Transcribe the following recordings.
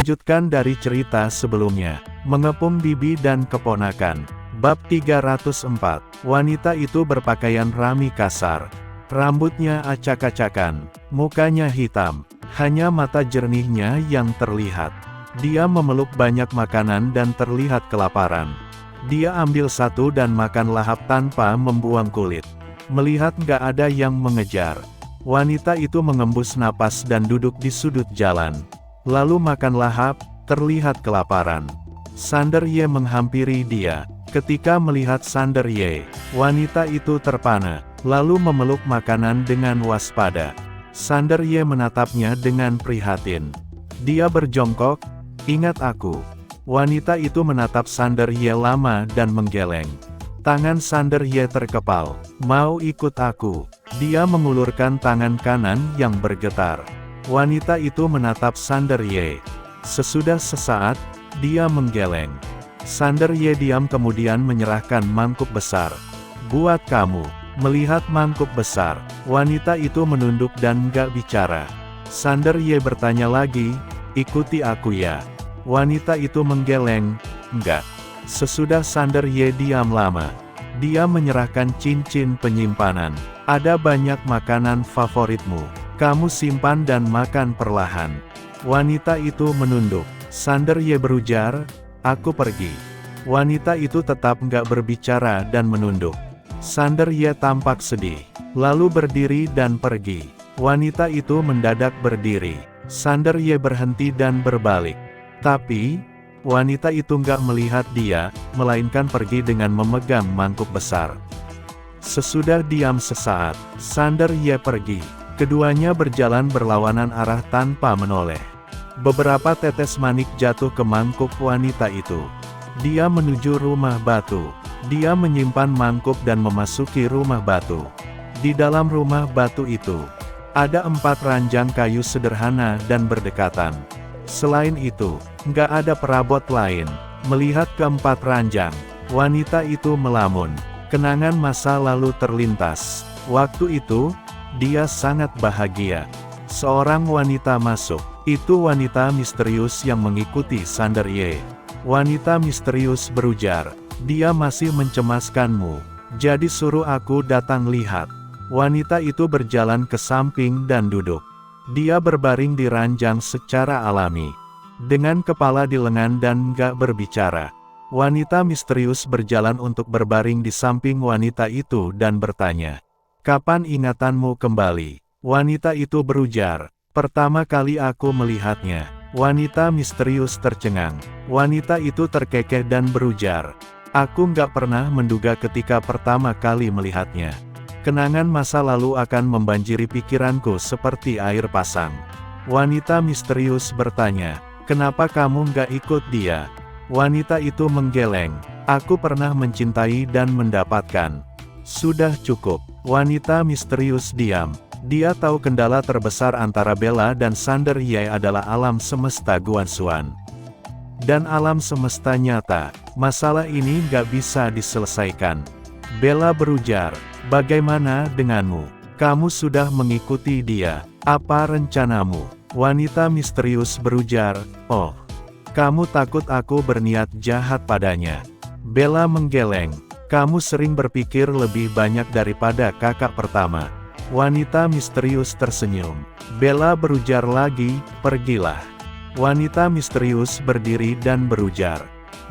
Melanjutkan dari cerita sebelumnya, mengepung bibi dan keponakan. Bab 304. Wanita itu berpakaian rami kasar. Rambutnya acak-acakan, mukanya hitam, hanya mata jernihnya yang terlihat. Dia memeluk banyak makanan dan terlihat kelaparan. Dia ambil satu dan makan lahap tanpa membuang kulit. Melihat gak ada yang mengejar, wanita itu mengembus napas dan duduk di sudut jalan. Lalu makan lahap, terlihat kelaparan. Sander Ye menghampiri dia. Ketika melihat Sander Ye, wanita itu terpana, lalu memeluk makanan dengan waspada. Sander Ye menatapnya dengan prihatin. Dia berjongkok, "Ingat aku." Wanita itu menatap Sander Ye lama dan menggeleng. Tangan Sander Ye terkepal. "Mau ikut aku?" Dia mengulurkan tangan kanan yang bergetar. Wanita itu menatap Sander Ye. Sesudah sesaat, dia menggeleng. Sander Ye diam kemudian menyerahkan mangkuk besar. "Buat kamu." Melihat mangkuk besar, wanita itu menunduk dan gak bicara. Sander Ye bertanya lagi, "Ikuti aku ya?" Wanita itu menggeleng, "Enggak." Sesudah Sander Ye diam lama, dia menyerahkan cincin penyimpanan. "Ada banyak makanan favoritmu. Kamu simpan dan makan perlahan." Wanita itu menunduk. Sander Ye berujar, "Aku pergi." Wanita itu tetap nggak berbicara dan menunduk. Sander Ye tampak sedih, lalu berdiri dan pergi. Wanita itu mendadak berdiri. Sander Ye berhenti dan berbalik. Tapi, wanita itu nggak melihat dia, melainkan pergi dengan memegang mangkuk besar. Sesudah diam sesaat, Sander Ye pergi. Keduanya berjalan berlawanan arah tanpa menoleh. Beberapa tetes manik jatuh ke mangkuk wanita itu. Dia menuju rumah batu. Dia menyimpan mangkuk dan memasuki rumah batu. Di dalam rumah batu itu, ada 4 ranjang kayu sederhana dan berdekatan. Selain itu, nggak ada perabot lain. Melihat keempat ranjang, wanita itu melamun. Kenangan masa lalu terlintas. Waktu itu, dia sangat bahagia. Seorang wanita masuk. Itu wanita misterius yang mengikuti Sander Ye. Wanita misterius berujar, "Dia masih mencemaskanmu. Jadi suruh aku datang lihat." Wanita itu berjalan ke samping dan duduk. Dia berbaring di ranjang secara alami. Dengan kepala di lengan dan gak berbicara. Wanita misterius berjalan untuk berbaring di samping wanita itu dan bertanya, "Kapan ingatanmu kembali?" Wanita itu berujar, "Pertama kali aku melihatnya." Wanita misterius tercengang. Wanita itu terkekeh dan berujar, "Aku nggak pernah menduga ketika pertama kali melihatnya. Kenangan masa lalu akan membanjiri pikiranku seperti air pasang." Wanita misterius bertanya, "Kenapa kamu nggak ikut dia?" Wanita itu menggeleng, "Aku pernah mencintai dan mendapatkan." Sudah cukup. Wanita misterius diam. Dia tahu kendala terbesar antara Bella dan Sander Ye adalah alam semesta Guanxuan. Dan alam semesta nyata. Masalah ini nggak bisa diselesaikan. Bella berujar, "Bagaimana denganmu? Kamu sudah mengikuti dia. Apa rencanamu?" Wanita misterius berujar, "Oh, kamu takut aku berniat jahat padanya." Bella menggeleng, "Kamu sering berpikir lebih banyak daripada kakak pertama." Wanita misterius tersenyum. Bella berujar lagi, "Pergilah." Wanita misterius berdiri dan berujar,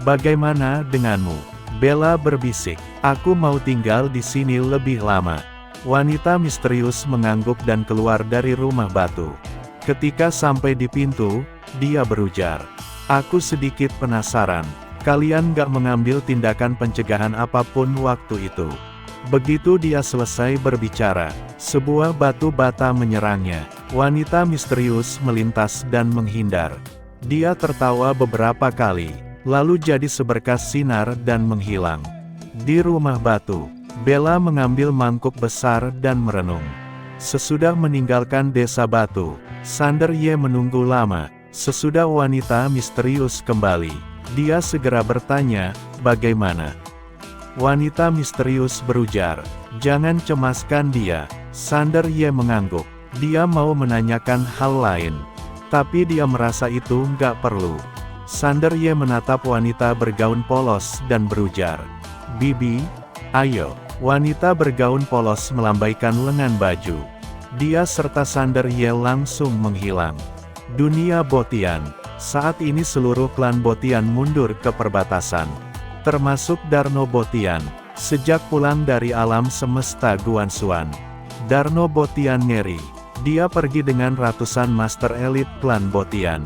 "Bagaimana denganmu?" Bella berbisik, "Aku mau tinggal di sini lebih lama." Wanita misterius mengangguk dan keluar dari rumah batu. Ketika sampai di pintu, dia berujar, "Aku sedikit penasaran. Kalian gak mengambil tindakan pencegahan apapun waktu itu." Begitu dia selesai berbicara, sebuah batu bata menyerangnya. Wanita misterius melintas dan menghindar. Dia tertawa beberapa kali, lalu jadi seberkas sinar dan menghilang. Di rumah batu, Bella mengambil mangkuk besar dan merenung. Sesudah meninggalkan desa batu, Sander Ye menunggu lama. Sesudah wanita misterius kembali, dia segera bertanya, "Bagaimana?" Wanita misterius berujar, "Jangan cemaskan dia." Sander Ye mengangguk. Dia mau menanyakan hal lain. Tapi dia merasa itu nggak perlu. Sander Ye menatap wanita bergaun polos dan berujar, "Bibi, ayo." Wanita bergaun polos melambaikan lengan baju. Dia serta Sander Ye langsung menghilang. Dunia Botian. Saat ini seluruh klan Botian mundur ke perbatasan. Termasuk Darno Botian, sejak pulang dari alam semesta Guanxuan. Darno Botian ngeri. Dia pergi dengan ratusan master elit klan Botian.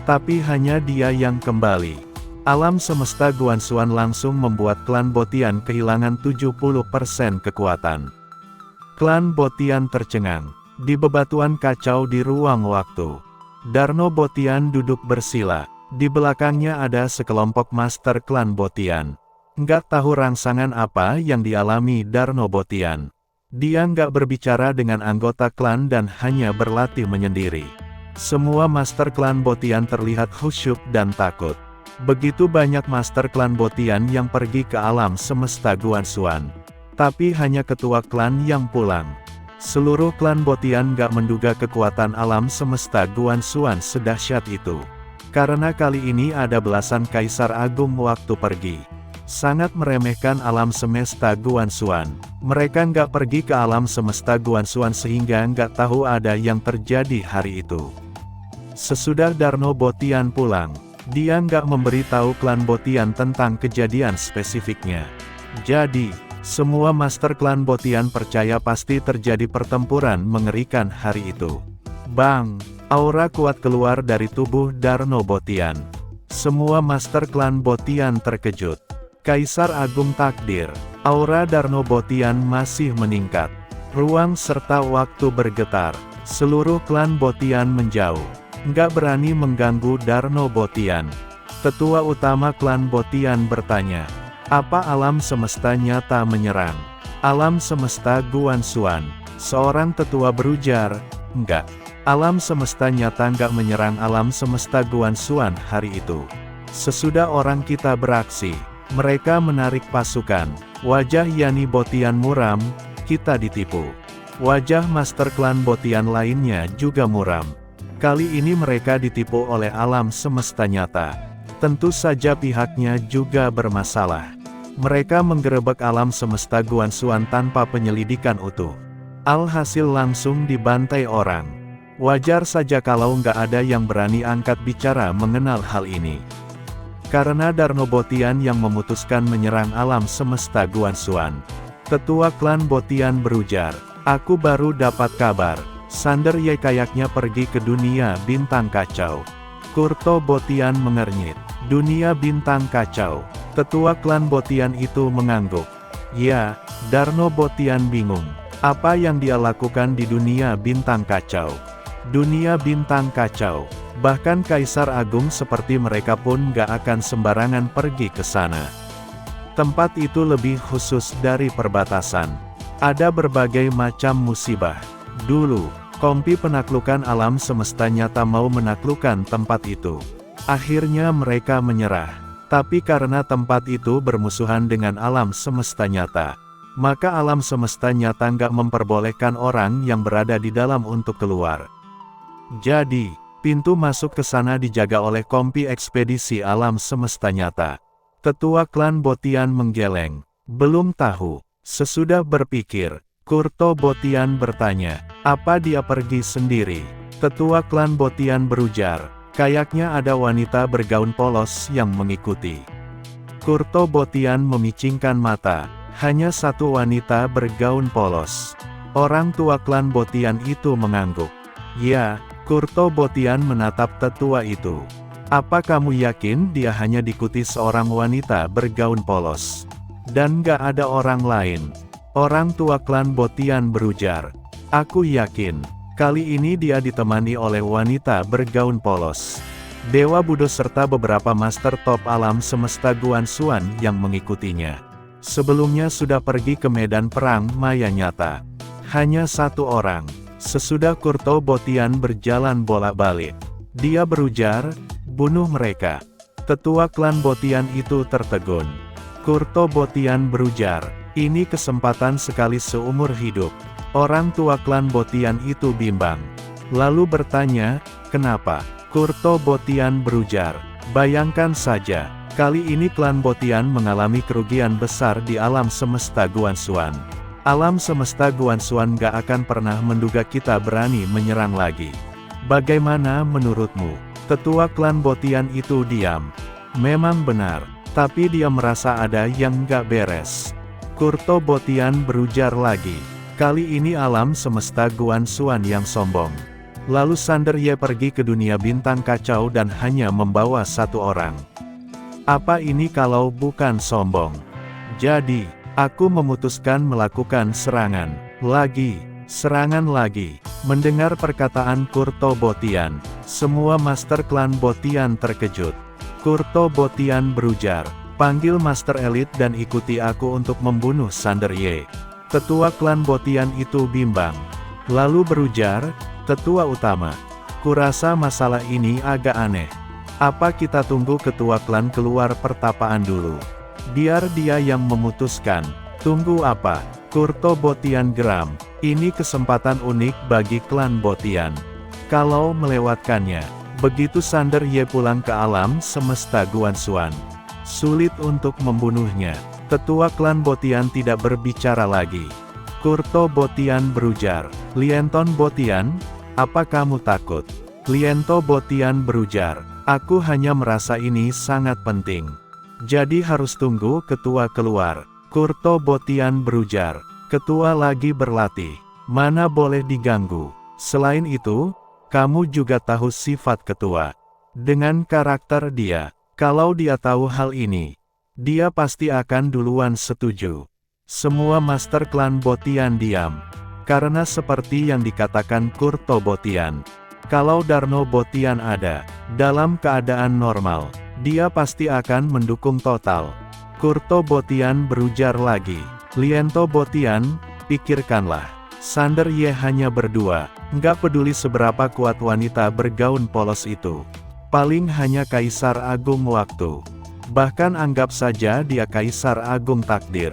Tapi hanya dia yang kembali. Alam semesta Guanxuan langsung membuat klan Botian kehilangan 70% kekuatan. Klan Botian tercengang. Di bebatuan kacau di ruang waktu. Darno Botian duduk bersila. Di belakangnya ada sekelompok master klan Botian. Nggak tahu rangsangan apa yang dialami Darno Botian. Dia nggak berbicara dengan anggota klan dan hanya berlatih menyendiri. Semua master klan Botian terlihat khusyuk dan takut. Begitu banyak master klan Botian yang pergi ke alam semesta Guanxuan. Tapi hanya ketua klan yang pulang. Seluruh klan Botian nggak menduga kekuatan alam semesta Guanxuan sedahsyat itu. Karena kali ini ada belasan kaisar agung waktu pergi. Sangat meremehkan alam semesta Guanxuan. Mereka nggak pergi ke alam semesta Guanxuan sehingga nggak tahu ada yang terjadi hari itu. Sesudah Darno Botian pulang, dia nggak memberitahu klan Botian tentang kejadian spesifiknya. Jadi, semua master klan Botian percaya pasti terjadi pertempuran mengerikan hari itu. Bang! Aura kuat keluar dari tubuh Darno Botian. Semua master klan Botian terkejut. Kaisar Agung Takdir. Aura Darno Botian masih meningkat. Ruang serta waktu bergetar. Seluruh klan Botian menjauh. Nggak berani mengganggu Darno Botian. Tetua utama klan Botian bertanya, "Apa alam semesta nyata menyerang?" "Alam semesta Guanxuan." Seorang tetua berujar, "Enggak. Alam semesta nyata nggak menyerang alam semesta Guanxuan hari itu. Sesudah orang kita beraksi, mereka menarik pasukan." Wajah Yani Botian muram, "Kita ditipu." Wajah master klan Botian lainnya juga muram. Kali ini mereka ditipu oleh alam semesta nyata. Tentu saja pihaknya juga bermasalah. Mereka menggerebek alam semesta Guanxuan tanpa penyelidikan utuh. Alhasil langsung dibantai orang. Wajar saja kalau nggak ada yang berani angkat bicara mengenal hal ini. Karena Darno Botian yang memutuskan menyerang alam semesta Guanxuan. Ketua klan Botian berujar, "Aku baru dapat kabar. Sander Ye kayaknya pergi ke dunia bintang kacau." Kurto Botian mengernyit. Dunia bintang kacau. Ketua klan Botian itu mengangguk. Ya, Darno Botian bingung. Apa yang dia lakukan di dunia bintang kacau? Dunia bintang kacau. Bahkan Kaisar Agung seperti mereka pun gak akan sembarangan pergi ke sana. Tempat itu lebih khusus dari perbatasan. Ada berbagai macam musibah. Dulu, kompi penaklukan alam semesta nyata mau menaklukkan tempat itu. Akhirnya mereka menyerah. Tapi karena tempat itu bermusuhan dengan alam semesta nyata, maka alam semesta nyata nggak memperbolehkan orang yang berada di dalam untuk keluar. Jadi, pintu masuk ke sana dijaga oleh kompi ekspedisi alam semesta nyata. Ketua klan Botian menggeleng. Belum tahu. Sesudah berpikir, Kurto Botian bertanya, "Apa dia pergi sendiri?" Ketua klan Botian berujar, "Kayaknya ada wanita bergaun polos yang mengikuti." Kurto Botian memicingkan mata. Hanya satu wanita bergaun polos. Orang tua klan Botian itu mengangguk. Ya, Kurto Botian menatap tetua itu. "Apa kamu yakin dia hanya diikuti seorang wanita bergaun polos? Dan gak ada orang lain?" Orang tua klan Botian berujar, "Aku yakin. Kali ini dia ditemani oleh wanita bergaun polos. Dewa Budo serta beberapa master top alam semesta Guanxuan yang mengikutinya. Sebelumnya sudah pergi ke medan perang maya nyata. Hanya satu orang." Sesudah Kurto Botian berjalan bolak-balik, dia berujar, "Bunuh mereka." Tetua klan Botian itu tertegun. Kurto Botian berujar, "Ini kesempatan sekali seumur hidup." Orang tua klan Botian itu bimbang. lalu bertanya, "Kenapa?" Kurto Botian berujar, "Bayangkan saja, kali ini klan Botian mengalami kerugian besar di alam semesta Guanxuan. Alam semesta Guanxuan gak akan pernah menduga kita berani menyerang lagi. Bagaimana menurutmu?" Tetua klan Botian itu diam. Memang benar, tapi dia merasa ada yang gak beres. Kurto Botian berujar lagi, "Kali ini alam semesta Guanxuan yang sombong. Lalu Sander Ye pergi ke dunia bintang kacau dan hanya membawa satu orang. Apa ini kalau bukan sombong? Jadi, aku memutuskan melakukan serangan lagi." Mendengar perkataan Kurto Botian, semua master klan Botian terkejut. Kurto Botian berujar, "Panggil master elit dan ikuti aku untuk membunuh Sander Ye." Tetua klan Botian itu bimbang. Lalu berujar, "Tetua utama, kurasa masalah ini agak aneh. Apa kita tunggu ketua klan keluar pertapaan dulu? Biar dia yang memutuskan." "Tunggu apa?" Kurto Botian geram. "Ini kesempatan unik bagi klan Botian. Kalau melewatkannya, begitu Sander Ye pulang ke alam semesta Guanxuan, sulit untuk membunuhnya." Tetua klan Botian tidak berbicara lagi. Kurto Botian berujar, "Lienton Botian, apa kamu takut?" Liento Botian berujar, "Aku hanya merasa ini sangat penting. Jadi harus tunggu ketua keluar." Kurto Botian berujar, "Ketua lagi berlatih. Mana boleh diganggu. Selain itu, kamu juga tahu sifat ketua. Dengan karakter dia, kalau dia tahu hal ini, dia pasti akan duluan setuju." Semua master klan Botian diam. Karena seperti yang dikatakan Kurto Botian, kalau Darno Botian ada, dalam keadaan normal, dia pasti akan mendukung total. Kurto Botian berujar lagi, "Liento Botian, pikirkanlah. Sander Ye hanya berdua, nggak peduli seberapa kuat wanita bergaun polos itu. Paling hanya Kaisar Agung Waktu. Bahkan anggap saja dia Kaisar Agung Takdir.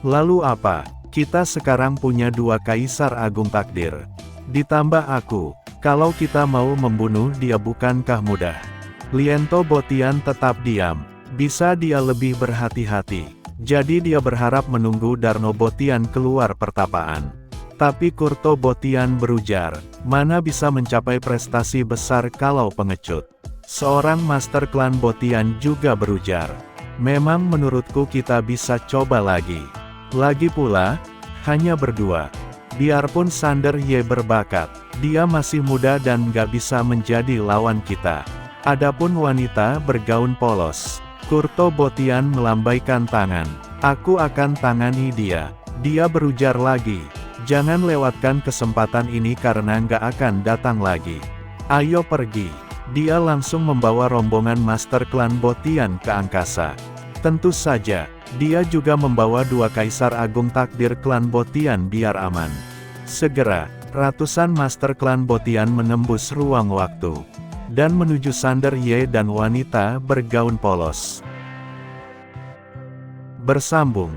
Lalu apa? Kita sekarang punya dua Kaisar Agung Takdir. Ditambah aku, kalau kita mau membunuh dia bukankah mudah?" Liento Botian tetap diam. Bisa dia lebih berhati-hati. Jadi dia berharap menunggu Darno Botian keluar pertapaan. Tapi Kurto Botian berujar, "Mana bisa mencapai prestasi besar kalau pengecut." Seorang master klan Botian juga berujar, "Memang menurutku kita bisa coba lagi. Lagi pula, hanya berdua. Biarpun Sander Ye berbakat, dia masih muda dan gak bisa menjadi lawan kita. Adapun wanita bergaun polos." Kurto Botian melambaikan tangan, "Aku akan tangani dia." Dia berujar lagi, "Jangan lewatkan kesempatan ini karena nggak akan datang lagi. Ayo pergi." Dia langsung membawa rombongan master klan Botian ke angkasa. Tentu saja, dia juga membawa dua Kaisar Agung Takdir klan Botian biar aman. Segera, ratusan master klan Botian menembus ruang waktu dan menuju Sander Ye dan wanita bergaun polos. Bersambung.